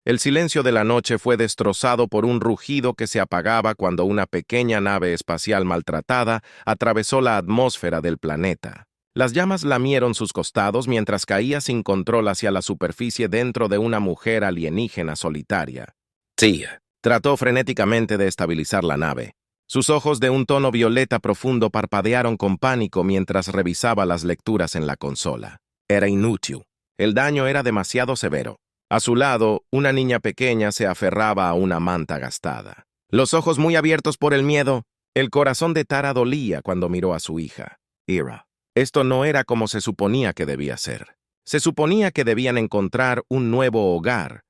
El silencio de la noche fue destrozado por un rugido que se apagaba cuando una pequeña nave espacial maltratada atravesó la atmósfera del planeta. Las llamas lamieron sus costados mientras caía sin control hacia la superficie dentro de una mujer alienígena solitaria. Tia trató frenéticamente de estabilizar la nave. Sus ojos de un tono violeta profundo parpadearon con pánico mientras revisaba las lecturas en la consola. Era inútil. El daño era demasiado severo. A su lado, una niña pequeña se aferraba a una manta gastada. Los ojos muy abiertos por el miedo, el corazón de Tara dolía cuando miró a su hija, Ira. Esto no era como se suponía que debía ser. Se suponía que debían encontrar un nuevo hogar,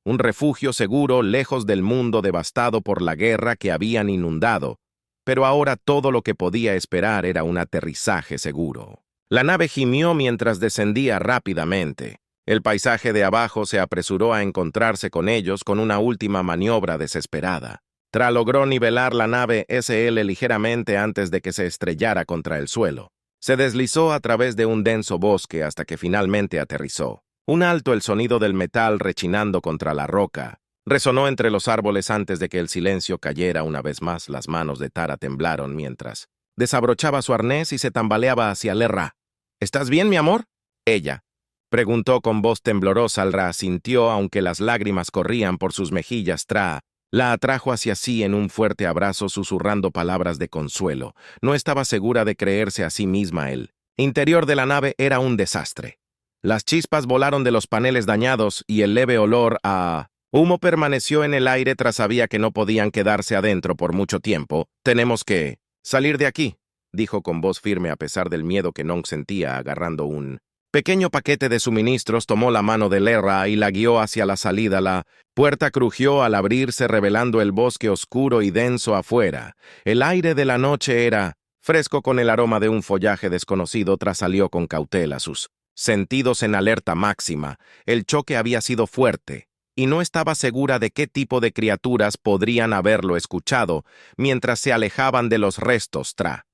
un refugio seguro lejos del mundo devastado por la guerra que habían inundado, pero ahora todo lo que podía esperar era un aterrizaje seguro. La nave gimió mientras descendía rápidamente. El paisaje de abajo se apresuró a encontrarse con ellos con una última maniobra desesperada. Tra logró nivelar la nave SL ligeramente antes de que se estrellara contra el suelo. Se deslizó a través de un denso bosque hasta que finalmente aterrizó. Un alto el sonido del metal rechinando contra la roca. Resonó entre los árboles antes de que el silencio cayera una vez más. Las manos de Tara temblaron mientras desabrochaba su arnés y se tambaleaba hacia Lerra. ¿Estás bien, mi amor? Ella preguntó con voz temblorosa. Lerra asintió aunque las lágrimas corrían por sus mejillas. Tra la atrajo hacia sí en un fuerte abrazo susurrando palabras de consuelo. No estaba segura de creerse a sí misma. El interior de la nave era un desastre. Las chispas volaron de los paneles dañados y el leve olor a humo permaneció en el aire. Tras sabía que no podían quedarse adentro por mucho tiempo. Tenemos que salir de aquí, dijo con voz firme a pesar del miedo que Nong sentía. Agarrando un pequeño paquete de suministros, tomó la mano de Lerra y la guió hacia la salida. La puerta crujió al abrirse, revelando el bosque oscuro y denso afuera. El aire de la noche era fresco con el aroma de un follaje desconocido. Tras salió con cautela, sus sentidos en alerta máxima. El choque había sido fuerte, y no estaba segura de qué tipo de criaturas podrían haberlo escuchado mientras se alejaban de los restos. Tra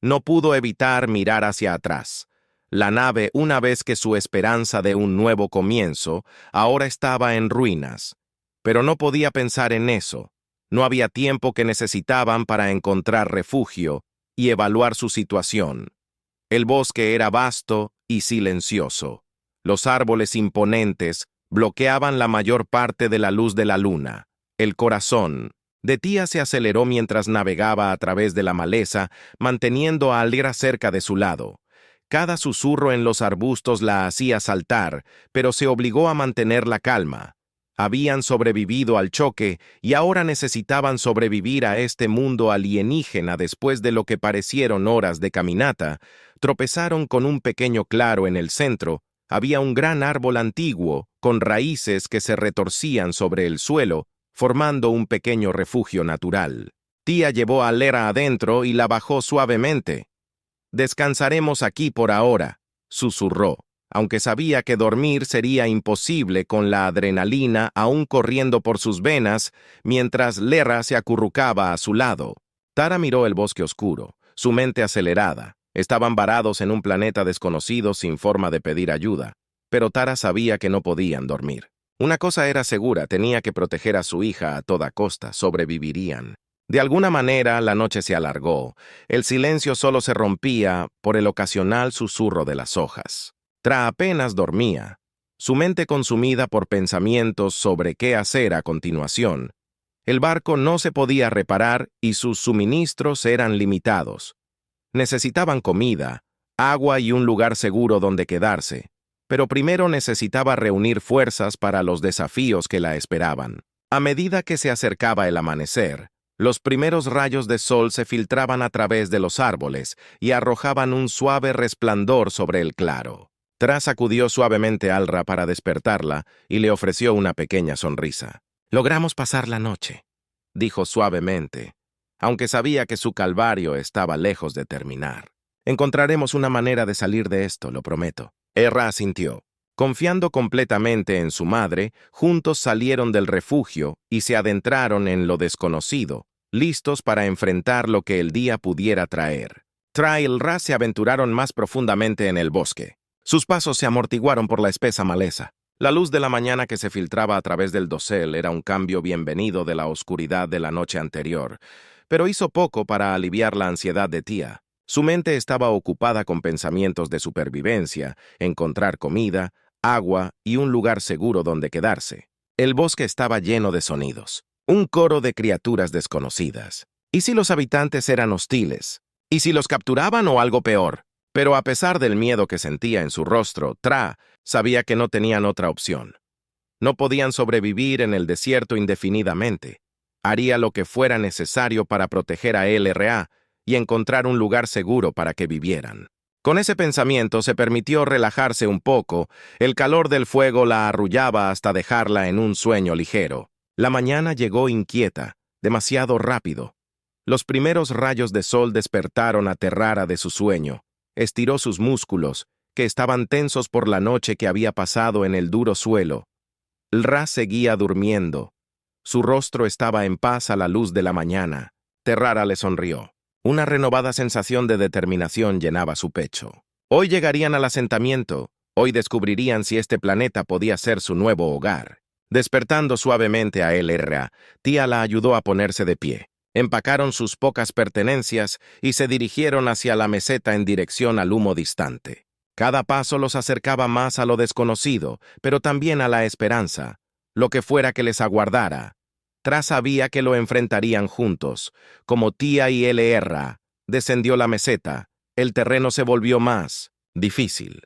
no pudo evitar mirar hacia atrás. La nave, una vez que su esperanza de un nuevo comienzo, ahora estaba en ruinas. Pero no podía pensar en eso. No había tiempo que necesitaban para encontrar refugio y evaluar su situación. El bosque era vasto y silencioso. Los árboles imponentes bloqueaban la mayor parte de la luz de la luna. El corazón de Tia se aceleró mientras navegaba a través de la maleza, manteniendo a Lerra cerca de su lado. Cada susurro en los arbustos la hacía saltar, pero se obligó a mantener la calma. Habían sobrevivido al choque y ahora necesitaban sobrevivir a este mundo alienígena. Después de lo que parecieron horas de caminata, tropezaron con un pequeño claro en el centro. Había un gran árbol antiguo, con raíces que se retorcían sobre el suelo, formando un pequeño refugio natural. Tia llevó a Lerra adentro y la bajó suavemente. «Descansaremos aquí por ahora», susurró, aunque sabía que dormir sería imposible con la adrenalina aún corriendo por sus venas mientras Lerra se acurrucaba a su lado. Tara miró el bosque oscuro, su mente acelerada. Estaban varados en un planeta desconocido sin forma de pedir ayuda, pero Tara sabía que no podían dormir. Una cosa era segura, tenía que proteger a su hija a toda costa. Sobrevivirían. De alguna manera, la noche se alargó. El silencio solo se rompía por el ocasional susurro de las hojas. Tra apenas dormía, su mente consumida por pensamientos sobre qué hacer a continuación. El barco no se podía reparar y sus suministros eran limitados. Necesitaban comida, agua y un lugar seguro donde quedarse, pero primero necesitaba reunir fuerzas para los desafíos que la esperaban. A medida que se acercaba el amanecer, los primeros rayos de sol se filtraban a través de los árboles y arrojaban un suave resplandor sobre el claro. Tra sacudió suavemente a Lerra para despertarla y le ofreció una pequeña sonrisa. «Logramos pasar la noche», dijo suavemente, aunque sabía que su calvario estaba lejos de terminar. «Encontraremos una manera de salir de esto, lo prometo». Lerra asintió. Confiando completamente en su madre, juntos salieron del refugio y se adentraron en lo desconocido, listos para enfrentar lo que el día pudiera traer. Tra y Lerra se aventuraron más profundamente en el bosque. Sus pasos se amortiguaron por la espesa maleza. La luz de la mañana que se filtraba a través del dosel era un cambio bienvenido de la oscuridad de la noche anterior, pero hizo poco para aliviar la ansiedad de Tía. Su mente estaba ocupada con pensamientos de supervivencia, encontrar comida, agua y un lugar seguro donde quedarse. El bosque estaba lleno de sonidos, un coro de criaturas desconocidas. ¿Y si los habitantes eran hostiles? ¿Y si los capturaban o algo peor? Pero a pesar del miedo que sentía en su rostro, Tra sabía que no tenían otra opción. No podían sobrevivir en el desierto indefinidamente. Haría lo que fuera necesario para proteger a LRA y encontrar un lugar seguro para que vivieran. Con ese pensamiento se permitió relajarse un poco, el calor del fuego la arrullaba hasta dejarla en un sueño ligero. La mañana llegó inquieta, demasiado rápido. Los primeros rayos de sol despertaron a Terrara de su sueño. Estiró sus músculos, que estaban tensos por la noche que había pasado en el duro suelo. Ra seguía durmiendo. Su rostro estaba en paz a la luz de la mañana. Terrara le sonrió. Una renovada sensación de determinación llenaba su pecho. Hoy llegarían al asentamiento. Hoy descubrirían si este planeta podía ser su nuevo hogar. Despertando suavemente a LRA, Tía la ayudó a ponerse de pie. Empacaron sus pocas pertenencias y se dirigieron hacia la meseta en dirección al humo distante. Cada paso los acercaba más a lo desconocido, pero también a la esperanza, lo que fuera que les aguardara. Tra sabía que lo enfrentarían juntos. Como Tía y LR descendió la meseta, el terreno se volvió más difícil.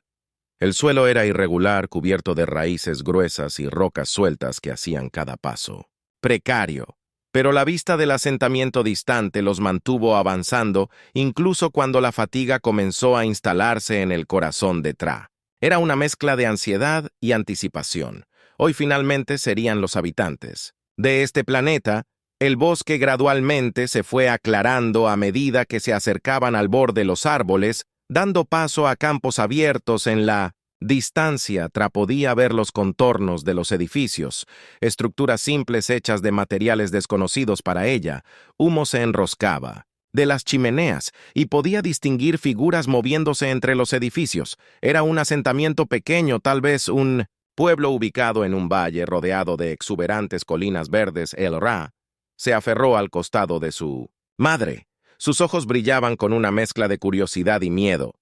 El suelo era irregular, cubierto de raíces gruesas y rocas sueltas que hacían cada paso. Precario. Pero la vista del asentamiento distante los mantuvo avanzando, incluso cuando la fatiga comenzó a instalarse en el corazón de Tra. Era una mezcla de ansiedad y anticipación. Hoy finalmente serían los habitantes. De este planeta, el bosque gradualmente se fue aclarando a medida que se acercaban al borde de los árboles, dando paso a campos abiertos en la distancia. Tra podía ver los contornos de los edificios, estructuras simples hechas de materiales desconocidos para ella. Humo se enroscaba de las chimeneas y podía distinguir figuras moviéndose entre los edificios. Era un asentamiento pequeño, tal vez un pueblo ubicado en un valle rodeado de exuberantes colinas verdes. LRA se aferró al costado de su madre. Sus ojos brillaban con una mezcla de curiosidad y miedo.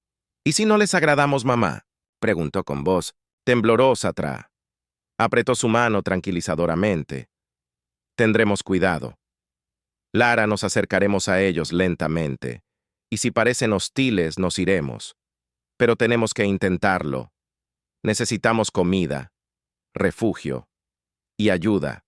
¿Y si no les agradamos, mamá?, preguntó con voz temblorosa. Tra apretó su mano tranquilizadoramente. Tendremos cuidado. Lara, nos acercaremos a ellos lentamente, y si parecen hostiles nos iremos. Pero tenemos que intentarlo. Necesitamos comida, refugio y ayuda.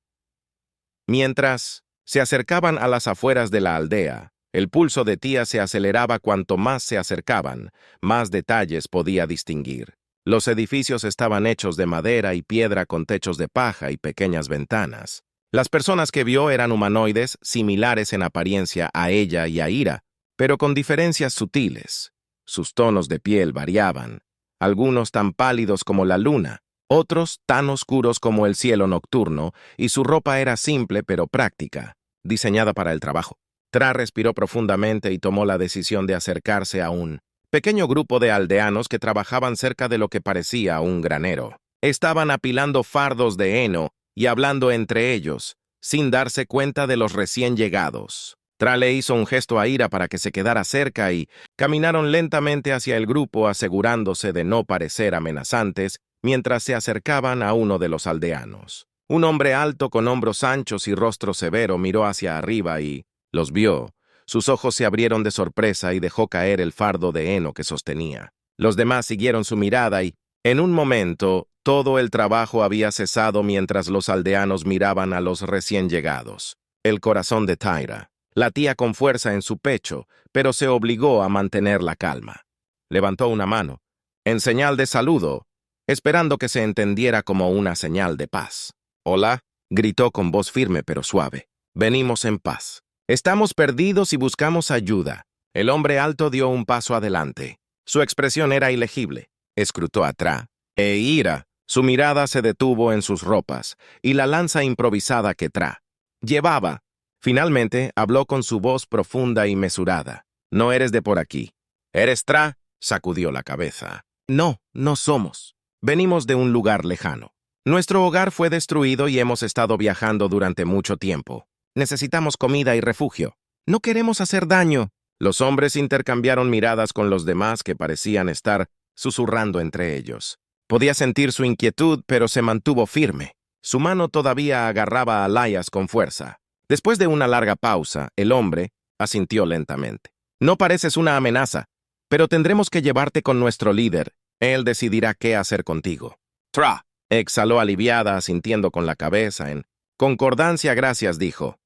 Mientras se acercaban a las afueras de la aldea, el pulso de Tía se aceleraba cuanto más se acercaban, más detalles podía distinguir. Los edificios estaban hechos de madera y piedra con techos de paja y pequeñas ventanas. Las personas que vio eran humanoides similares en apariencia a ella y a Ira, pero con diferencias sutiles. Sus tonos de piel variaban, algunos tan pálidos como la luna, otros tan oscuros como el cielo nocturno, y su ropa era simple pero práctica, diseñada para el trabajo. Tra respiró profundamente y tomó la decisión de acercarse a un pequeño grupo de aldeanos que trabajaban cerca de lo que parecía un granero. Estaban apilando fardos de heno y hablando entre ellos, sin darse cuenta de los recién llegados. Tra le hizo un gesto a Ira para que se quedara cerca y caminaron lentamente hacia el grupo, asegurándose de no parecer amenazantes mientras se acercaban a uno de los aldeanos. Un hombre alto con hombros anchos y rostro severo miró hacia arriba y los vio. Sus ojos se abrieron de sorpresa y dejó caer el fardo de heno que sostenía. Los demás siguieron su mirada y, en un momento, todo el trabajo había cesado mientras los aldeanos miraban a los recién llegados. El corazón de Tyra latía con fuerza en su pecho, pero se obligó a mantener la calma. Levantó una mano, en señal de saludo, esperando que se entendiera como una señal de paz. «Hola», gritó con voz firme pero suave. «Venimos en paz. Estamos perdidos y buscamos ayuda». El hombre alto dio un paso adelante. Su expresión era ilegible. Escrutó a Tra e Ira. Su mirada se detuvo en sus ropas y la lanza improvisada que Tra llevaba. Finalmente habló con su voz profunda y mesurada. «No eres de por aquí». «¿Eres Tra?», sacudió la cabeza. «No, no somos. Venimos de un lugar lejano». Nuestro hogar fue destruido y hemos estado viajando durante mucho tiempo. Necesitamos comida y refugio. No queremos hacer daño. Los hombres intercambiaron miradas con los demás que parecían estar susurrando entre ellos. Podía sentir su inquietud, pero se mantuvo firme. Su mano todavía agarraba a Elias con fuerza. Después de una larga pausa, el hombre asintió lentamente. No pareces una amenaza, pero tendremos que llevarte con nuestro líder. Él decidirá qué hacer contigo. Tra, exhaló aliviada, asintiendo con la cabeza. En concordancia, gracias, dijo.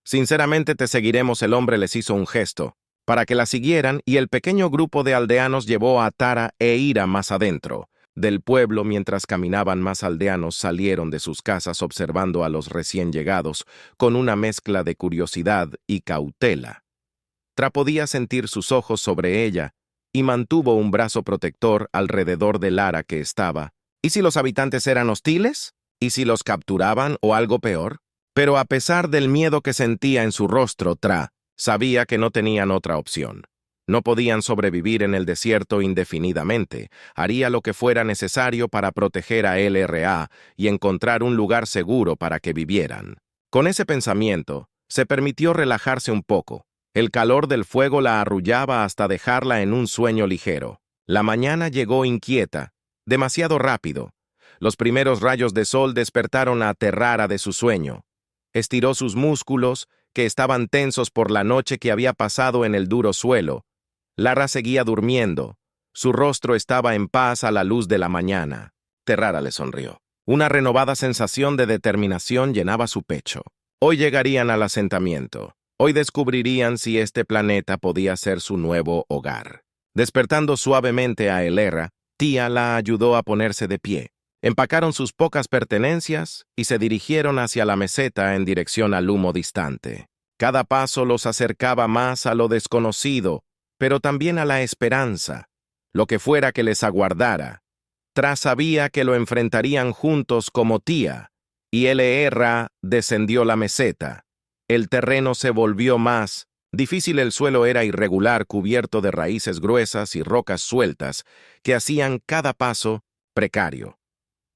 Sinceramente te seguiremos. El hombre les hizo un gesto para que la siguieran y el pequeño grupo de aldeanos llevó a Tara e Ira más adentro del pueblo. Mientras caminaban, más aldeanos salieron de sus casas observando a los recién llegados con una mezcla de curiosidad y cautela. Tra podía sentir sus ojos sobre ella y mantuvo un brazo protector alrededor de Lara que estaba. ¿Y si los habitantes eran hostiles? ¿Y si los capturaban o algo peor? Pero a pesar del miedo que sentía en su rostro, Tra sabía que no tenían otra opción. No podían sobrevivir en el desierto indefinidamente. Haría lo que fuera necesario para proteger a LRA y encontrar un lugar seguro para que vivieran. Con ese pensamiento, se permitió relajarse un poco. El calor del fuego la arrullaba hasta dejarla en un sueño ligero. La mañana llegó inquieta, demasiado rápido. Los primeros rayos de sol despertaron a Terrara de su sueño. Estiró sus músculos, que estaban tensos por la noche que había pasado en el duro suelo. Lara seguía durmiendo. Su rostro estaba en paz a la luz de la mañana. Terrara le sonrió. Una renovada sensación de determinación llenaba su pecho. Hoy llegarían al asentamiento. Hoy descubrirían si este planeta podía ser su nuevo hogar. Despertando suavemente a Elera, Tía la ayudó a ponerse de pie. Empacaron sus pocas pertenencias y se dirigieron hacia la meseta en dirección al humo distante. Cada paso los acercaba más a lo desconocido, pero también a la esperanza, lo que fuera que les aguardara. Tra sabía que lo enfrentarían juntos como Tía, y LR descendió la meseta. El terreno se volvió más difícil. El suelo era irregular, cubierto de raíces gruesas y rocas sueltas, que hacían cada paso precario.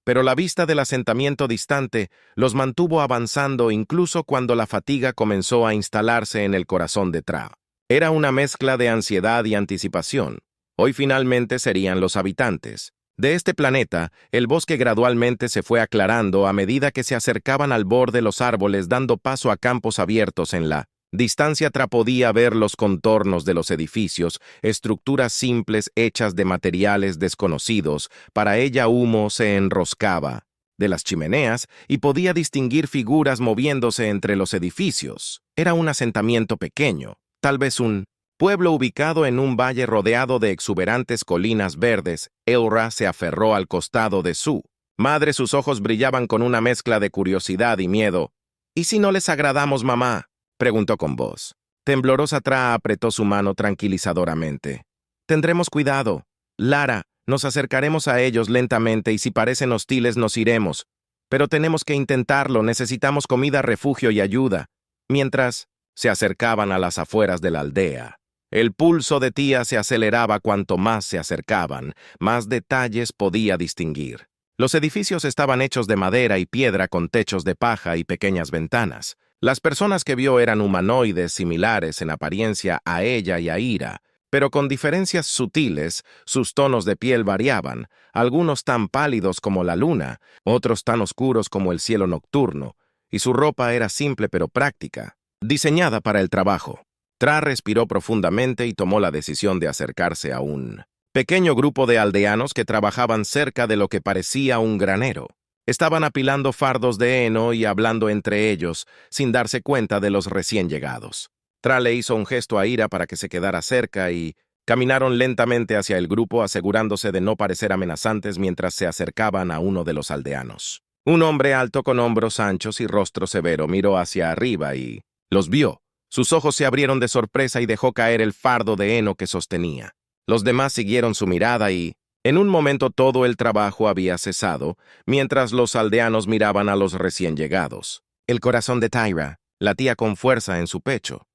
Pero la vista del asentamiento distante los mantuvo avanzando incluso cuando la fatiga comenzó a instalarse en el corazón de Tra. Era una mezcla de ansiedad y anticipación. Hoy finalmente serían los habitantes. De este planeta, el bosque gradualmente se fue aclarando a medida que se acercaban al borde de los árboles, dando paso a campos abiertos en la distancia. Tra podía ver los contornos de los edificios, estructuras simples hechas de materiales desconocidos. Para ella humo se enroscaba de las chimeneas y podía distinguir figuras moviéndose entre los edificios. Era un asentamiento pequeño, tal vez un pueblo ubicado en un valle rodeado de exuberantes colinas verdes. Eura se aferró al costado de su madre. Sus ojos brillaban con una mezcla de curiosidad y miedo. ¿Y si no les agradamos, mamá?, preguntó con voz temblorosa. Tra apretó su mano tranquilizadoramente. Tendremos cuidado. Lara, nos acercaremos a ellos lentamente y si parecen hostiles nos iremos. Pero tenemos que intentarlo. Necesitamos comida, refugio y ayuda. Mientras se acercaban a las afueras de la aldea, el pulso de Tía se aceleraba. Cuanto más se acercaban, más detalles podía distinguir. Los edificios estaban hechos de madera y piedra con techos de paja y pequeñas ventanas. Las personas que vio eran humanoides similares en apariencia a ella y a Ira, pero con diferencias sutiles. Sus tonos de piel variaban, algunos tan pálidos como la luna, otros tan oscuros como el cielo nocturno, y su ropa era simple pero práctica, diseñada para el trabajo. Tra respiró profundamente y tomó la decisión de acercarse a un pequeño grupo de aldeanos que trabajaban cerca de lo que parecía un granero. Estaban apilando fardos de heno y hablando entre ellos, sin darse cuenta de los recién llegados. Tra le hizo un gesto a Ira para que se quedara cerca y caminaron lentamente hacia el grupo, asegurándose de no parecer amenazantes mientras se acercaban a uno de los aldeanos. Un hombre alto con hombros anchos y rostro severo miró hacia arriba y los vio. Sus ojos se abrieron de sorpresa y dejó caer el fardo de heno que sostenía. Los demás siguieron su mirada y en un momento todo el trabajo había cesado, mientras los aldeanos miraban a los recién llegados. El corazón de Tyra latía con fuerza en su pecho,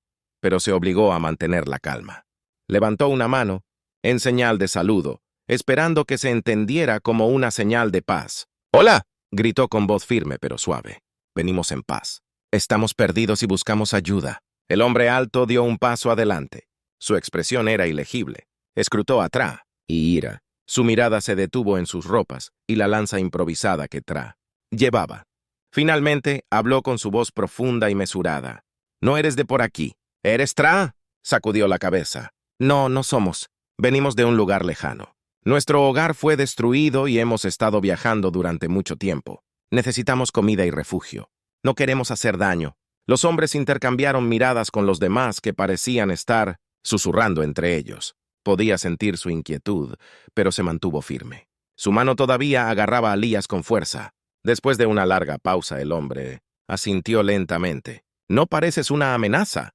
pero se obligó a mantener la calma. Levantó una mano, en señal de saludo, esperando que se entendiera como una señal de paz. «¡Hola!», gritó con voz firme pero suave. Venimos en paz. Estamos perdidos y buscamos ayuda. El hombre alto dio un paso adelante. Su expresión era ilegible. Escrutó a Tra y ira. Su mirada se detuvo en sus ropas y la lanza improvisada que Tra llevaba. Finalmente, habló con su voz profunda y mesurada. «No eres de por aquí. ¿Eres Tra?» Sacudió la cabeza. «No, no somos. Venimos de un lugar lejano. Nuestro hogar fue destruido y hemos estado viajando durante mucho tiempo. Necesitamos comida y refugio. No queremos hacer daño». Los hombres intercambiaron miradas con los demás que parecían estar susurrando entre ellos. Podía sentir su inquietud, pero se mantuvo firme. Su mano todavía agarraba a Lías con fuerza. Después de una larga pausa, el hombre asintió lentamente. «No pareces una amenaza,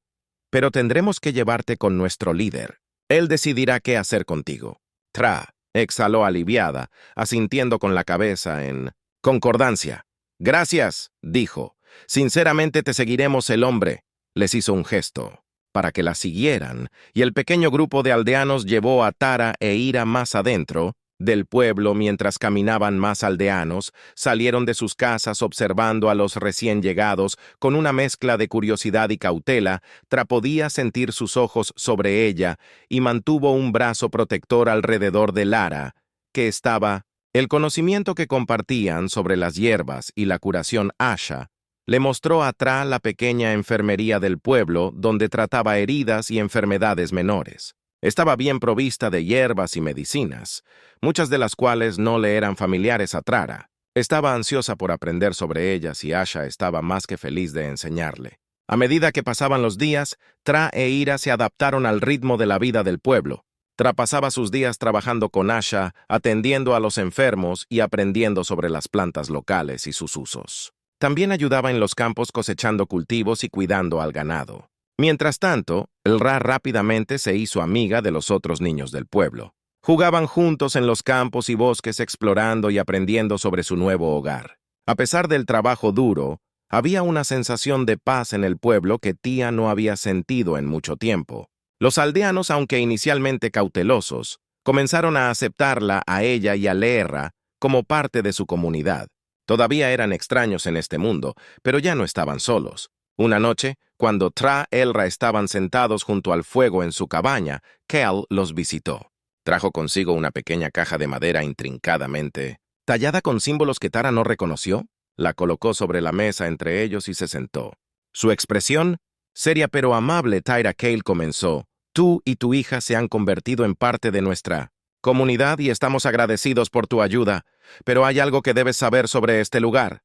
pero tendremos que llevarte con nuestro líder. Él decidirá qué hacer contigo». Tra exhaló aliviada, asintiendo con la cabeza en concordancia. «Gracias», dijo. «Sinceramente te seguiremos». El hombre les hizo un gesto para que la siguieran, y el pequeño grupo de aldeanos llevó a Tara e Ira más adentro del pueblo. Mientras caminaban, más aldeanos salieron de sus casas observando a los recién llegados con una mezcla de curiosidad y cautela. Tra podía sentir sus ojos sobre ella y mantuvo un brazo protector alrededor de Lara, que estaba. El conocimiento que compartían sobre las hierbas y la curación Asha le mostró a Tra la pequeña enfermería del pueblo donde trataba heridas y enfermedades menores. Estaba bien provista de hierbas y medicinas, muchas de las cuales no le eran familiares a Trara. Estaba ansiosa por aprender sobre ellas y Asha estaba más que feliz de enseñarle. A medida que pasaban los días, Tra e Ira se adaptaron al ritmo de la vida del pueblo. Tra pasaba sus días trabajando con Asha, atendiendo a los enfermos y aprendiendo sobre las plantas locales y sus usos. También ayudaba en los campos cosechando cultivos y cuidando al ganado. Mientras tanto, el Ra rápidamente se hizo amiga de los otros niños del pueblo. Jugaban juntos en los campos y bosques explorando y aprendiendo sobre su nuevo hogar. A pesar del trabajo duro, había una sensación de paz en el pueblo que Tía no había sentido en mucho tiempo. Los aldeanos, aunque inicialmente cautelosos, comenzaron a aceptarla a ella y a Leerra como parte de su comunidad. Todavía eran extraños en este mundo, pero ya no estaban solos. Una noche, cuando Tra y Elra estaban sentados junto al fuego en su cabaña, Kel los visitó. Trajo consigo una pequeña caja de madera intrincadamente tallada con símbolos que Tara no reconoció. La colocó sobre la mesa entre ellos y se sentó. Su expresión, seria pero amable, Tyra Cale comenzó. «Tú y tu hija se han convertido en parte de nuestra comunidad y estamos agradecidos por tu ayuda, pero hay algo que debes saber sobre este lugar».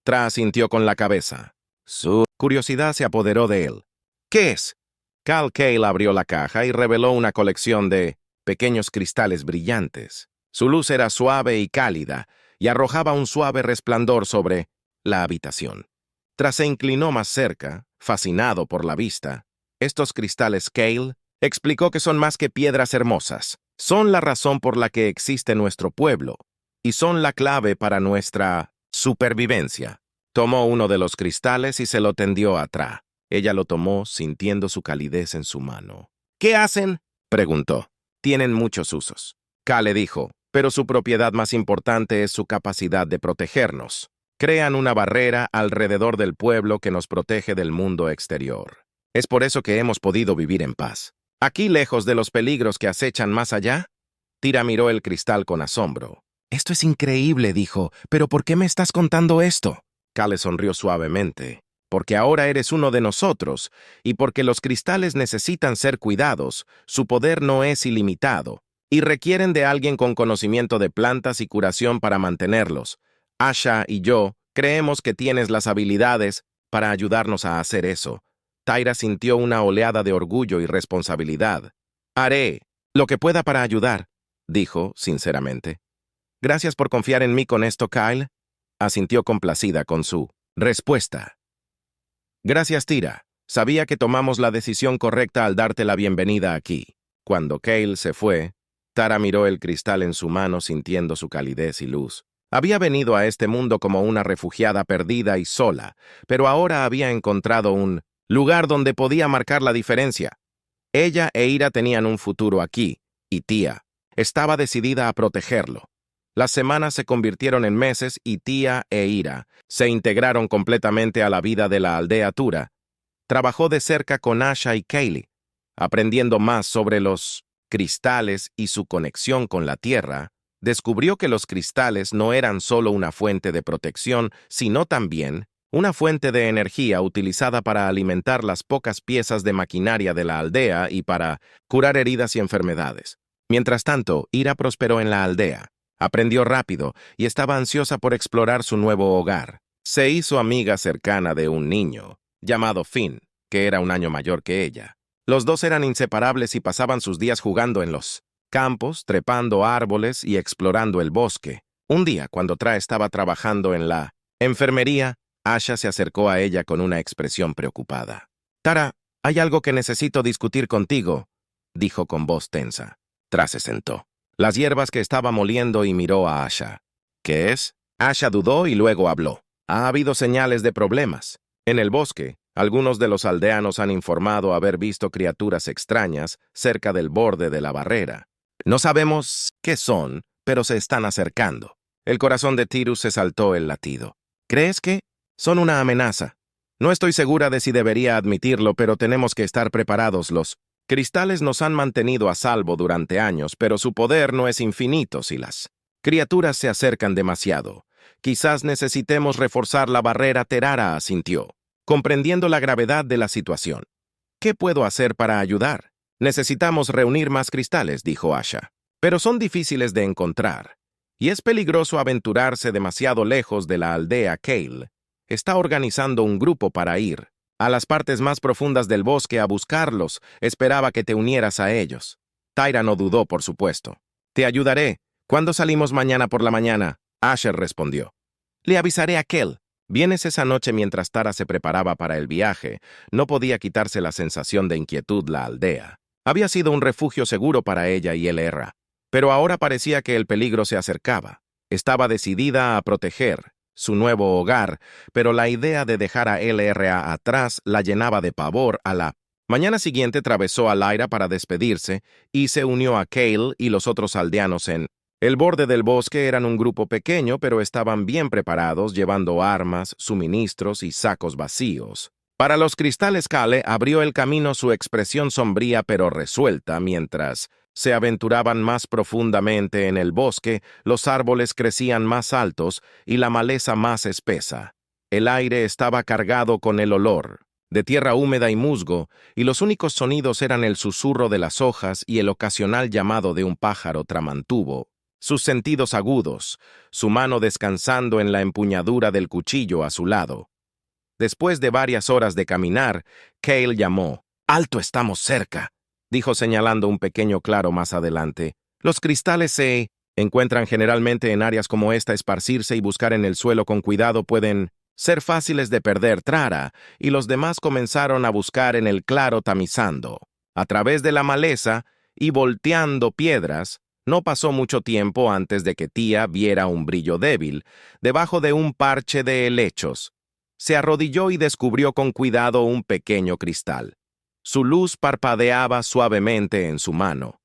Tra asintió con la cabeza. Su curiosidad se apoderó de él. «¿Qué es?» Cal Cale abrió la caja y reveló una colección de pequeños cristales brillantes. Su luz era suave y cálida y arrojaba un suave resplandor sobre la habitación. Tra se inclinó más cerca, fascinado por la vista. «Estos cristales, Cale», explicó, «que son más que piedras hermosas. Son la razón por la que existe nuestro pueblo y son la clave para nuestra supervivencia». Tomó uno de los cristales y se lo tendió a Tra. Ella lo tomó sintiendo su calidez en su mano. «¿Qué hacen?», preguntó. «Tienen muchos usos», Cal le dijo, «pero su propiedad más importante es su capacidad de protegernos. Crean una barrera alrededor del pueblo que nos protege del mundo exterior. Es por eso que hemos podido vivir en paz. Aquí, lejos de los peligros que acechan más allá». Tira miró el cristal con asombro. «Esto es increíble», dijo, «pero ¿por qué me estás contando esto?». Cal le sonrió suavemente. «Porque ahora eres uno de nosotros, y porque los cristales necesitan ser cuidados, su poder no es ilimitado, y requieren de alguien con conocimiento de plantas y curación para mantenerlos. Asha y yo creemos que tienes las habilidades para ayudarnos a hacer eso». Tyra sintió una oleada de orgullo y responsabilidad. «Haré lo que pueda para ayudar», dijo sinceramente. «Gracias por confiar en mí con esto, Kyle», asintió complacida con su respuesta. «Gracias, Tira. Sabía que tomamos la decisión correcta al darte la bienvenida aquí». Cuando Cale se fue, Tara miró el cristal en su mano sintiendo su calidez y luz. Había venido a este mundo como una refugiada perdida y sola, pero ahora había encontrado un lugar donde podía marcar la diferencia. Ella e Ira tenían un futuro aquí, y Tía estaba decidida a protegerlo. Las semanas se convirtieron en meses y Tia e Ira se integraron completamente a la vida de la aldea Tura. Trabajó de cerca con Asha y Kaylee, aprendiendo más sobre los cristales y su conexión con la Tierra. Descubrió que los cristales no eran solo una fuente de protección, sino también una fuente de energía utilizada para alimentar las pocas piezas de maquinaria de la aldea y para curar heridas y enfermedades. Mientras tanto, Ira prosperó en la aldea. Aprendió rápido y estaba ansiosa por explorar su nuevo hogar. Se hizo amiga cercana de un niño, llamado Finn, que era un año mayor que ella. Los dos eran inseparables y pasaban sus días jugando en los campos, trepando árboles y explorando el bosque. Un día, cuando Tra estaba trabajando en la enfermería, Asha se acercó a ella con una expresión preocupada. «Tara, hay algo que necesito discutir contigo», dijo con voz tensa. Tra se sentó las hierbas que estaba moliendo y miró a Asha. «¿Qué es?» Asha dudó y luego habló. «Ha habido señales de problemas. En el bosque, algunos de los aldeanos han informado haber visto criaturas extrañas cerca del borde de la barrera. No sabemos qué son, pero se están acercando». El corazón de Tirus se saltó el latido. «¿Crees que son una amenaza? No estoy segura de si debería admitirlo, pero tenemos que estar preparados. Los cristales nos han mantenido a salvo durante años, pero su poder no es infinito si las criaturas se acercan demasiado. Quizás necesitemos reforzar la barrera». Terara asintió, comprendiendo la gravedad de la situación. «¿Qué puedo hacer para ayudar?» «Necesitamos reunir más cristales», dijo Asha. «Pero son difíciles de encontrar, y es peligroso aventurarse demasiado lejos de la aldea. Kale está organizando un grupo para ir a las partes más profundas del bosque a buscarlos. Esperaba que te unieras a ellos». Tyra no dudó, por supuesto. «Te ayudaré. ¿Cuándo salimos mañana por la mañana?», Asher respondió. «Le avisaré a Kel». Vienes esa noche. Mientras Tara se preparaba para el viaje, no podía quitarse la sensación de inquietud. La aldea había sido un refugio seguro para ella y LR, pero ahora parecía que el peligro se acercaba. Estaba decidida a proteger su nuevo hogar, pero la idea de dejar a LRA atrás la llenaba de pavor. A la mañana siguiente atravesó a Lyra para despedirse y se unió a Kale y los otros aldeanos en el borde del bosque. Eran un grupo pequeño, pero estaban bien preparados, llevando armas, suministros y sacos vacíos. Para los cristales, Kale abrió el camino, su expresión sombría pero resuelta. Mientras se aventuraban más profundamente en el bosque, los árboles crecían más altos y la maleza más espesa. El aire estaba cargado con el olor de tierra húmeda y musgo, y los únicos sonidos eran el susurro de las hojas y el ocasional llamado de un pájaro. Tramantuvo sus sentidos agudos, su mano descansando en la empuñadura del cuchillo a su lado. Después de varias horas de caminar, Kale llamó. «¡Alto, estamos cerca!», dijo señalando un pequeño claro más adelante. «Los cristales se encuentran generalmente en áreas como esta. Esparcirse y buscar en el suelo con cuidado pueden ser fáciles de perder». Trara y los demás comenzaron a buscar en el claro, tamizando a través de la maleza y volteando piedras. No pasó mucho tiempo antes de que Tia viera un brillo débil debajo de un parche de helechos. Se arrodilló y descubrió con cuidado un pequeño cristal. Su luz parpadeaba suavemente en su mano.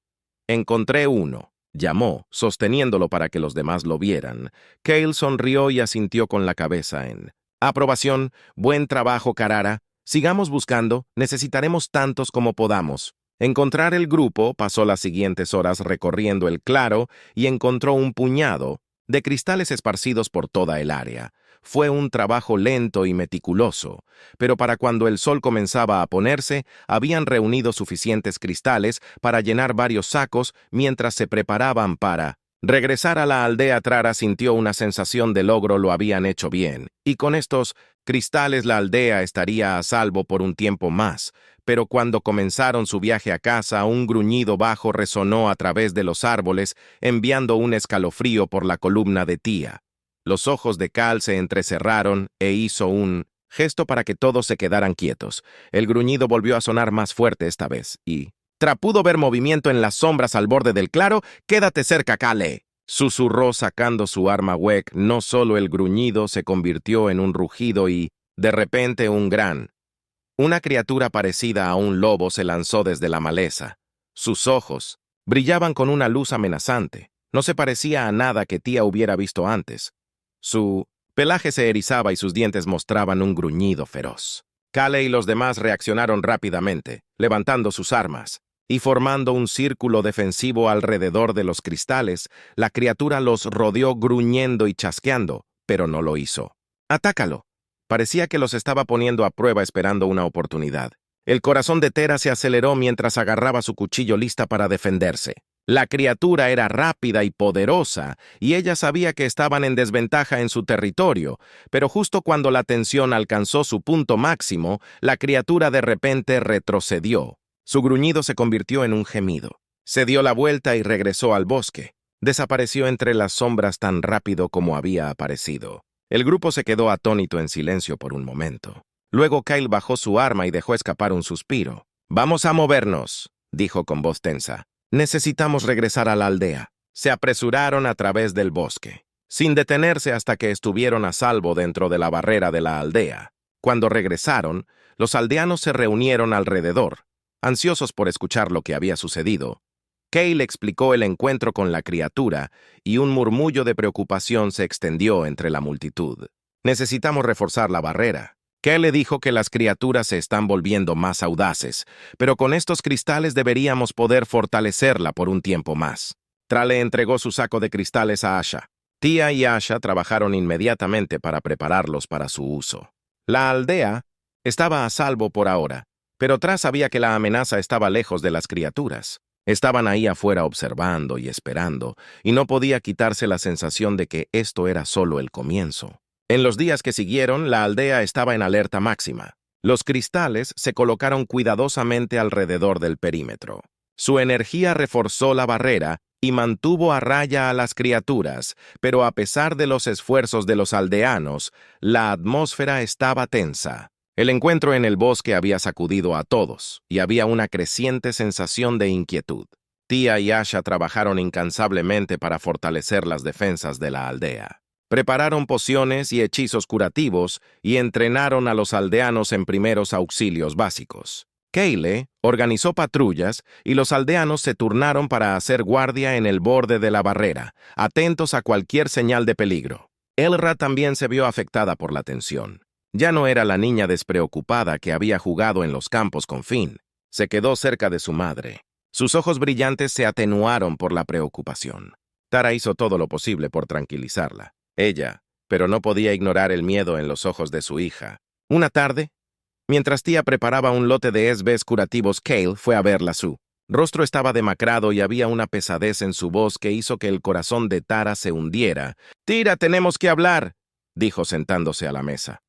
«Encontré uno», llamó, sosteniéndolo para que los demás lo vieran. Kale sonrió y asintió con la cabeza en aprobación. «Buen trabajo, Carara. Sigamos buscando. Necesitaremos tantos como podamos». Encontrar el grupo. Pasó las siguientes horas recorriendo el claro y encontró un puñado de cristales esparcidos por toda el área. Fue un trabajo lento y meticuloso, pero para cuando el sol comenzaba a ponerse, habían reunido suficientes cristales para llenar varios sacos. Mientras se preparaban para regresar a la aldea, Trara sintió una sensación de logro. Lo habían hecho bien, y con estos cristales la aldea estaría a salvo por un tiempo más. Pero cuando comenzaron su viaje a casa, un gruñido bajo resonó a través de los árboles, enviando un escalofrío por la columna de Tia. Los ojos de Cal se entrecerraron e hizo un gesto para que todos se quedaran quietos. El gruñido volvió a sonar más fuerte esta vez, y Tra pudo ver movimiento en las sombras al borde del claro. «Quédate cerca, Kale», susurró sacando su arma Wek. No solo el gruñido se convirtió en un rugido y, de repente, una criatura parecida a un lobo se lanzó desde la maleza. Sus ojos brillaban con una luz amenazante. No se parecía a nada que Tía hubiera visto antes. Su pelaje se erizaba y sus dientes mostraban un gruñido feroz. Kale y los demás reaccionaron rápidamente, levantando sus armas, y formando un círculo defensivo alrededor de los cristales, la criatura los rodeó gruñendo y chasqueando, pero no lo hizo. ¡Atácalo! Parecía que los estaba poniendo a prueba esperando una oportunidad. El corazón de Tera se aceleró mientras agarraba su cuchillo lista para defenderse. La criatura era rápida y poderosa, y ella sabía que estaban en desventaja en su territorio, pero justo cuando la tensión alcanzó su punto máximo, la criatura de repente retrocedió. Su gruñido se convirtió en un gemido. Se dio la vuelta y regresó al bosque. Desapareció entre las sombras tan rápido como había aparecido. El grupo se quedó atónito en silencio por un momento. Luego Kyle bajó su arma y dejó escapar un suspiro. «Vamos a movernos», dijo con voz tensa. «Necesitamos regresar a la aldea». Se apresuraron a través del bosque, sin detenerse hasta que estuvieron a salvo dentro de la barrera de la aldea. Cuando regresaron, los aldeanos se reunieron alrededor, ansiosos por escuchar lo que había sucedido. Kale explicó el encuentro con la criatura y un murmullo de preocupación se extendió entre la multitud. «Necesitamos reforzar la barrera». Kale le dijo que las criaturas se están volviendo más audaces, pero con estos cristales deberíamos poder fortalecerla por un tiempo más. Tra le entregó su saco de cristales a Asha. Tía y Asha trabajaron inmediatamente para prepararlos para su uso. La aldea estaba a salvo por ahora, pero Tra sabía que la amenaza estaba lejos de las criaturas. Estaban ahí afuera observando y esperando, y no podía quitarse la sensación de que esto era solo el comienzo. En los días que siguieron, la aldea estaba en alerta máxima. Los cristales se colocaron cuidadosamente alrededor del perímetro. Su energía reforzó la barrera y mantuvo a raya a las criaturas, pero a pesar de los esfuerzos de los aldeanos, la atmósfera estaba tensa. El encuentro en el bosque había sacudido a todos, y había una creciente sensación de inquietud. Tía y Asha trabajaron incansablemente para fortalecer las defensas de la aldea. Prepararon pociones y hechizos curativos y entrenaron a los aldeanos en primeros auxilios básicos. Kale organizó patrullas y los aldeanos se turnaron para hacer guardia en el borde de la barrera, atentos a cualquier señal de peligro. Elra también se vio afectada por la tensión. Ya no era la niña despreocupada que había jugado en los campos con Finn. Se quedó cerca de su madre. Sus ojos brillantes se atenuaron por la preocupación. Tara hizo todo lo posible por tranquilizarla. Pero no podía ignorar el miedo en los ojos de su hija. Una tarde, mientras tía preparaba un lote de esbes curativos, Kale fue a verla. Su rostro estaba demacrado y había una pesadez en su voz que hizo que el corazón de Tara se hundiera. «Tira, tenemos que hablar», dijo sentándose a la mesa.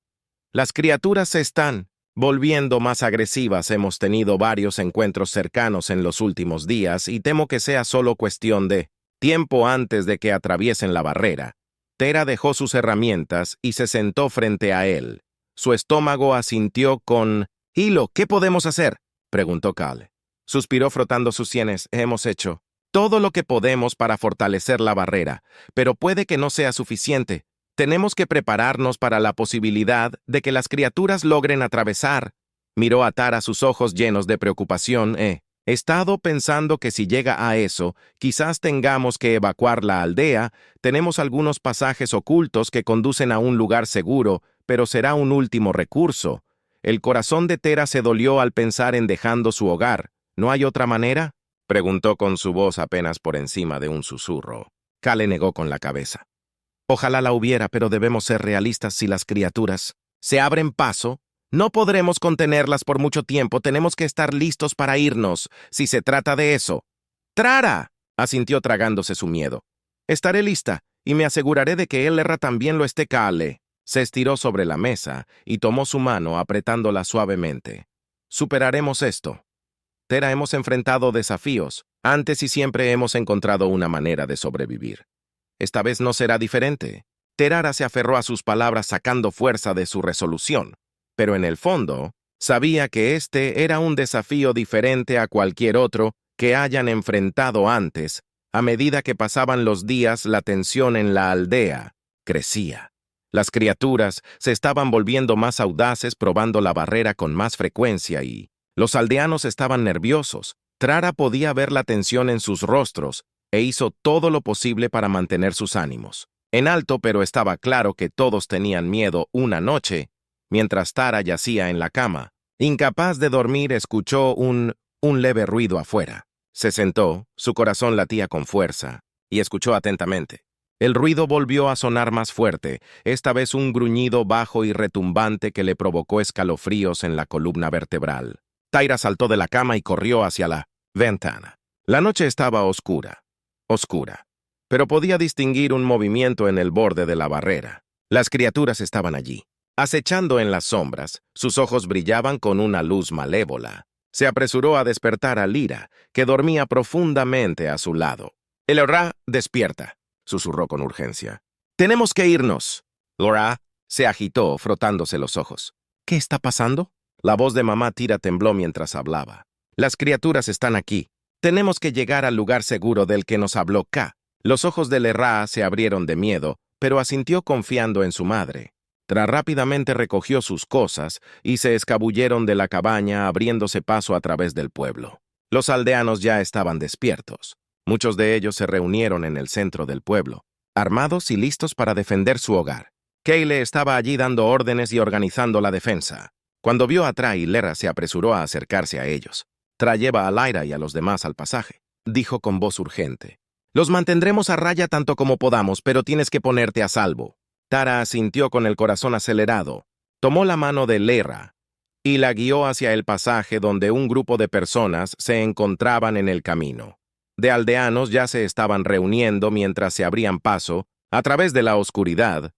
«Las criaturas se están volviendo más agresivas. Hemos tenido varios encuentros cercanos en los últimos días y temo que sea solo cuestión de tiempo antes de que atraviesen la barrera». Tera dejó sus herramientas y se sentó frente a él. Su estómago asintió con «Hilo, ¿qué podemos hacer?», preguntó Kale. Suspiró frotando sus sienes. «Hemos hecho todo lo que podemos para fortalecer la barrera, pero puede que no sea suficiente. Tenemos que prepararnos para la posibilidad de que las criaturas logren atravesar». Miró a Tara, sus ojos llenos de preocupación. «He estado pensando que si llega a eso, quizás tengamos que evacuar la aldea. Tenemos algunos pasajes ocultos que conducen a un lugar seguro, pero será un último recurso». El corazón de Tera se dolió al pensar en dejando su hogar. «¿No hay otra manera?», preguntó con su voz apenas por encima de un susurro. Kale negó con la cabeza. «Ojalá la hubiera, pero debemos ser realistas. Si las criaturas se abren paso, no podremos contenerlas por mucho tiempo. Tenemos que estar listos para irnos, si se trata de eso». «¡Trara!», asintió tragándose su miedo. «Estaré lista, y me aseguraré de que Elra también lo esté». Kale se estiró sobre la mesa y tomó su mano apretándola suavemente. «Superaremos esto. Tera, hemos enfrentado desafíos. Antes y siempre hemos encontrado una manera de sobrevivir. Esta vez no será diferente». Terara se aferró a sus palabras sacando fuerza de su resolución. Pero en el fondo, sabía que este era un desafío diferente a cualquier otro que hayan enfrentado antes. A medida que pasaban los días, la tensión en la aldea crecía. Las criaturas se estaban volviendo más audaces, probando la barrera con más frecuencia, y los aldeanos estaban nerviosos. Trara podía ver la tensión en sus rostros. e hizo todo lo posible para mantener sus ánimos en alto, pero estaba claro que todos tenían miedo una noche, mientras Tara yacía en la cama. Incapaz de dormir, escuchó un leve ruido afuera. Se sentó, su corazón latía con fuerza, y escuchó atentamente. El ruido volvió a sonar más fuerte, esta vez un gruñido bajo y retumbante que le provocó escalofríos en la columna vertebral. Tyra saltó de la cama y corrió hacia la ventana. La noche estaba oscura, pero podía distinguir un movimiento en el borde de la barrera. Las criaturas estaban allí, acechando en las sombras. Sus ojos brillaban con una luz malévola. Se apresuró a despertar a Lyra, que dormía profundamente a su lado. «Elora, despierta», susurró con urgencia. «Tenemos que irnos». Laura se agitó, frotándose los ojos. «¿Qué está pasando?» La voz de mamá Tira tembló mientras hablaba. «Las criaturas están aquí. Tenemos que llegar al lugar seguro del que nos habló K». Los ojos de Lerra se abrieron de miedo, pero asintió confiando en su madre. Tra rápidamente recogió sus cosas y se escabulleron de la cabaña, abriéndose paso a través del pueblo. Los aldeanos ya estaban despiertos. Muchos de ellos se reunieron en el centro del pueblo, armados y listos para defender su hogar. Kayle estaba allí dando órdenes y organizando la defensa. Cuando vio a Tra y Lerra, se apresuró a acercarse a ellos. «Tra lleva a Lyra y a los demás al pasaje», dijo con voz urgente. «Los mantendremos a raya tanto como podamos, pero tienes que ponerte a salvo». Tara asintió con el corazón acelerado. Tomó la mano de Lerra y la guió hacia el pasaje donde un grupo de personas se encontraban en el camino. De aldeanos ya se estaban reuniendo mientras se abrían paso. A través de la oscuridad,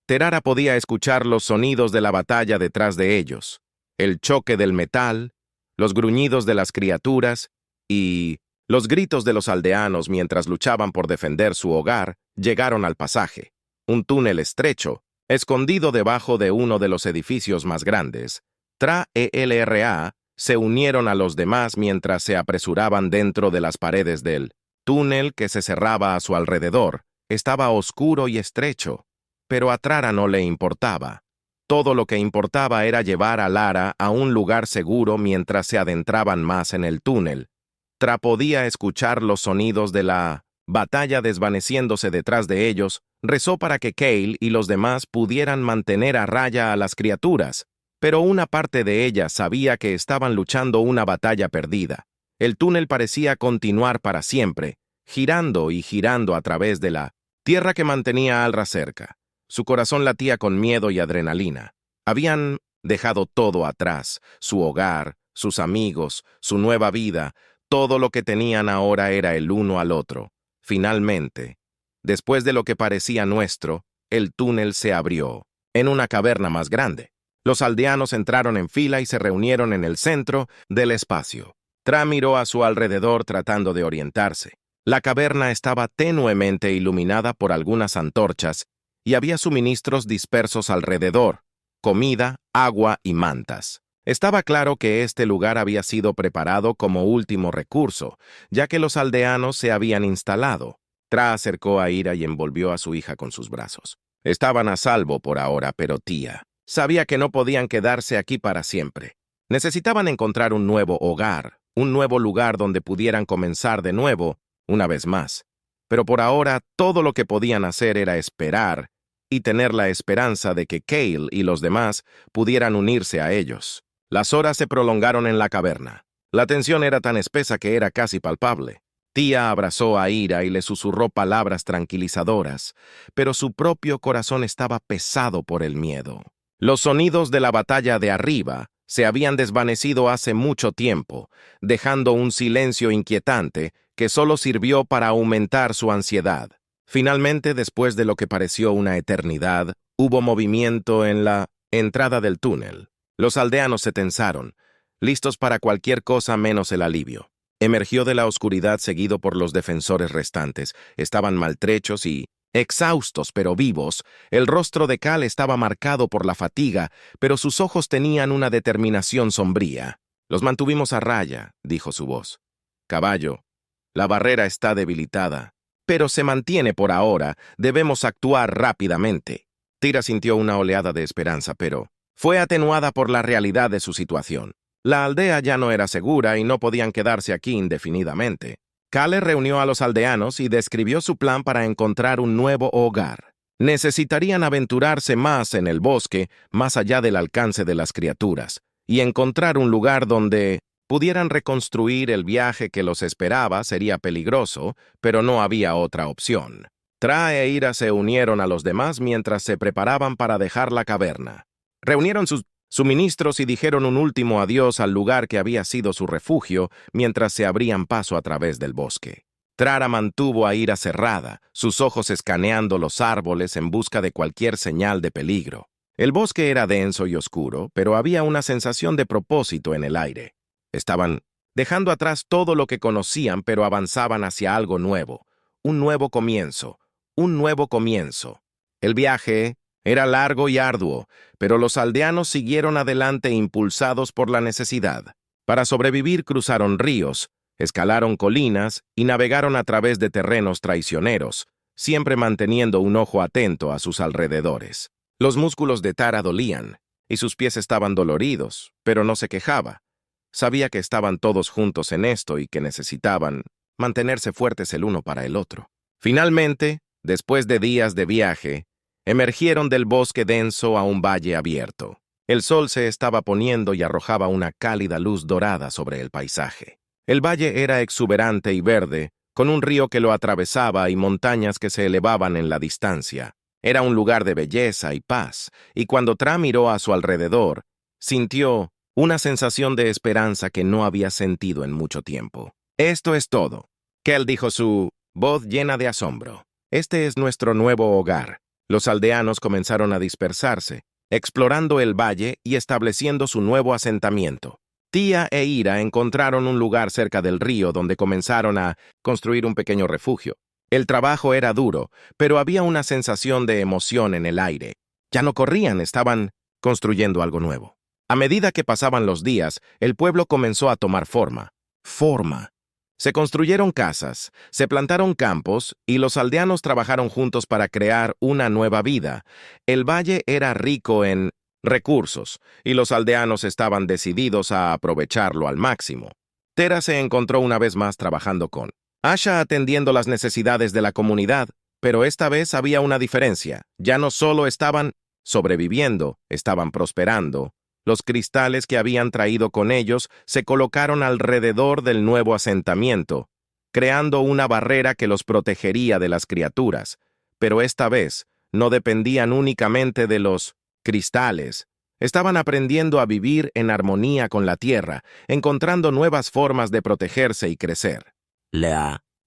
Terara podía escuchar los sonidos de la batalla detrás de ellos, el choque del metal, los gruñidos de las criaturas y los gritos de los aldeanos mientras luchaban por defender su hogar. Llegaron al pasaje, un túnel estrecho, escondido debajo de uno de los edificios más grandes. Tra e Lra se unieron a los demás mientras se apresuraban dentro de las paredes del túnel que se cerraba a su alrededor. Estaba oscuro y estrecho, pero a Trara no le importaba. Todo lo que importaba era llevar a Lara a un lugar seguro mientras se adentraban más en el túnel. Tra podía escuchar los sonidos de la batalla desvaneciéndose detrás de ellos. Rezó para que Kayle y los demás pudieran mantener a raya a las criaturas, pero una parte de ellas sabía que estaban luchando una batalla perdida. El túnel parecía continuar para siempre, girando y girando a través de la tierra que mantenía a Alra cerca. Su corazón latía con miedo y adrenalina. Habían dejado todo atrás, su hogar, sus amigos, su nueva vida. Todo lo que tenían ahora era el uno al otro. Finalmente, después de lo que parecía nuestro, el túnel se abrió, en una caverna más grande. Los aldeanos entraron en fila y se reunieron en el centro del espacio. Tra miró a su alrededor tratando de orientarse. La caverna estaba tenuemente iluminada por algunas antorchas y había suministros dispersos alrededor, comida, agua y mantas. Estaba claro que este lugar había sido preparado como último recurso, ya que los aldeanos se habían instalado. Tra acercó a Ira y envolvió a su hija con sus brazos. Estaban a salvo por ahora, pero tía sabía que no podían quedarse aquí para siempre. Necesitaban encontrar un nuevo hogar, un nuevo lugar donde pudieran comenzar de nuevo, una vez más. Pero por ahora, todo lo que podían hacer era esperar y tener la esperanza de que Kayle y los demás pudieran unirse a ellos. Las horas se prolongaron en la caverna. La tensión era tan espesa que era casi palpable. Tía abrazó a Ira y le susurró palabras tranquilizadoras, pero su propio corazón estaba pesado por el miedo. Los sonidos de la batalla de arriba se habían desvanecido hace mucho tiempo, dejando un silencio inquietante que solo sirvió para aumentar su ansiedad. Finalmente, después de lo que pareció una eternidad, hubo movimiento en la entrada del túnel. Los aldeanos se tensaron, listos para cualquier cosa menos el alivio. Emergió de la oscuridad seguido por los defensores restantes. Estaban maltrechos y exhaustos, pero vivos. El rostro de Cal estaba marcado por la fatiga, pero sus ojos tenían una determinación sombría. «Los mantuvimos a raya», dijo su voz. «Caballo, la barrera está debilitada, pero se mantiene por ahora. Debemos actuar rápidamente». Tira sintió una oleada de esperanza, pero fue atenuada por la realidad de su situación. La aldea ya no era segura y no podían quedarse aquí indefinidamente. Kale reunió a los aldeanos y describió su plan para encontrar un nuevo hogar. Necesitarían aventurarse más en el bosque, más allá del alcance de las criaturas, y encontrar un lugar donde pudieran reconstruir. El viaje que los esperaba sería peligroso, pero no había otra opción. Tra e Ira se unieron a los demás mientras se preparaban para dejar la caverna. Reunieron sus suministros y dijeron un último adiós al lugar que había sido su refugio mientras se abrían paso a través del bosque. Trara mantuvo a Ira cerrada, sus ojos escaneando los árboles en busca de cualquier señal de peligro. El bosque era denso y oscuro, pero había una sensación de propósito en el aire. Estaban dejando atrás todo lo que conocían, pero avanzaban hacia algo nuevo. Un nuevo comienzo. Un nuevo comienzo. El viaje era largo y arduo, pero los aldeanos siguieron adelante impulsados por la necesidad. Para sobrevivir cruzaron ríos, escalaron colinas y navegaron a través de terrenos traicioneros, siempre manteniendo un ojo atento a sus alrededores. Los músculos de Tara dolían, y sus pies estaban doloridos, pero no se quejaba. Sabía que estaban todos juntos en esto y que necesitaban mantenerse fuertes el uno para el otro. Finalmente, después de días de viaje, emergieron del bosque denso a un valle abierto. El sol se estaba poniendo y arrojaba una cálida luz dorada sobre el paisaje. El valle era exuberante y verde, con un río que lo atravesaba y montañas que se elevaban en la distancia. Era un lugar de belleza y paz, y cuando Tra miró a su alrededor, sintió una sensación de esperanza que no había sentido en mucho tiempo. «Esto es todo», Kel dijo, su voz llena de asombro. «Este es nuestro nuevo hogar». Los aldeanos comenzaron a dispersarse, explorando el valle y estableciendo su nuevo asentamiento. Tía e Ira encontraron un lugar cerca del río donde comenzaron a construir un pequeño refugio. El trabajo era duro, pero había una sensación de emoción en el aire. Ya no corrían, estaban construyendo algo nuevo. A medida que pasaban los días, el pueblo comenzó a tomar forma. Se construyeron casas, se plantaron campos y los aldeanos trabajaron juntos para crear una nueva vida. El valle era rico en recursos y los aldeanos estaban decididos a aprovecharlo al máximo. Tera se encontró una vez más trabajando con Asha atendiendo las necesidades de la comunidad, pero esta vez había una diferencia. Ya no solo estaban sobreviviendo, estaban prosperando. Los cristales que habían traído con ellos se colocaron alrededor del nuevo asentamiento, creando una barrera que los protegería de las criaturas. Pero esta vez no dependían únicamente de los cristales. Estaban aprendiendo a vivir en armonía con la tierra, encontrando nuevas formas de protegerse y crecer.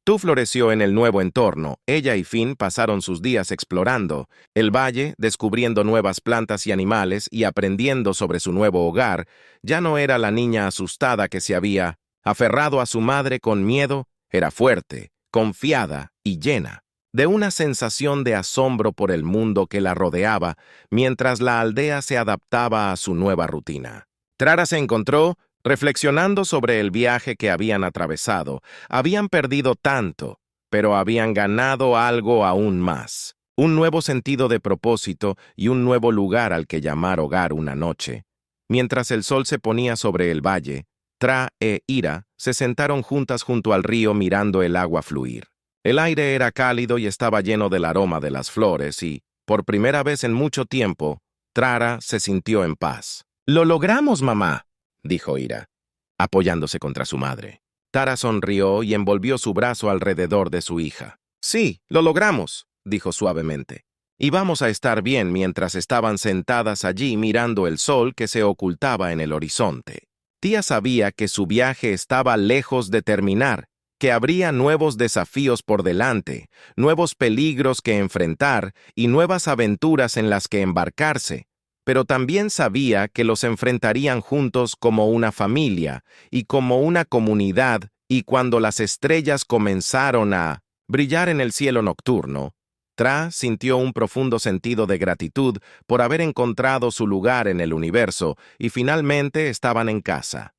Tú floreció en el nuevo entorno. Ella y Finn pasaron sus días explorando el valle, descubriendo nuevas plantas y animales y aprendiendo sobre su nuevo hogar. Ya no era la niña asustada que se había aferrado a su madre con miedo, era fuerte, confiada y llena de una sensación de asombro por el mundo que la rodeaba, mientras la aldea se adaptaba a su nueva rutina. Trara se encontró reflexionando sobre el viaje que habían atravesado. Habían perdido tanto, pero habían ganado algo aún más. Un nuevo sentido de propósito y un nuevo lugar al que llamar hogar una noche. Mientras el sol se ponía sobre el valle, Tra e Ira se sentaron juntas junto al río mirando el agua fluir. El aire era cálido y estaba lleno del aroma de las flores y, por primera vez en mucho tiempo, Trara se sintió en paz. «Lo logramos, mamá», dijo Ira, apoyándose contra su madre. Tara sonrió y envolvió su brazo alrededor de su hija. «Sí, lo logramos», dijo suavemente. «Y vamos a estar bien», mientras estaban sentadas allí mirando el sol que se ocultaba en el horizonte. Tía sabía que su viaje estaba lejos de terminar, que habría nuevos desafíos por delante, nuevos peligros que enfrentar y nuevas aventuras en las que embarcarse, pero también sabía que los enfrentarían juntos como una familia y como una comunidad, y cuando las estrellas comenzaron a brillar en el cielo nocturno, Tra sintió un profundo sentido de gratitud por haber encontrado su lugar en el universo y finalmente estaban en casa.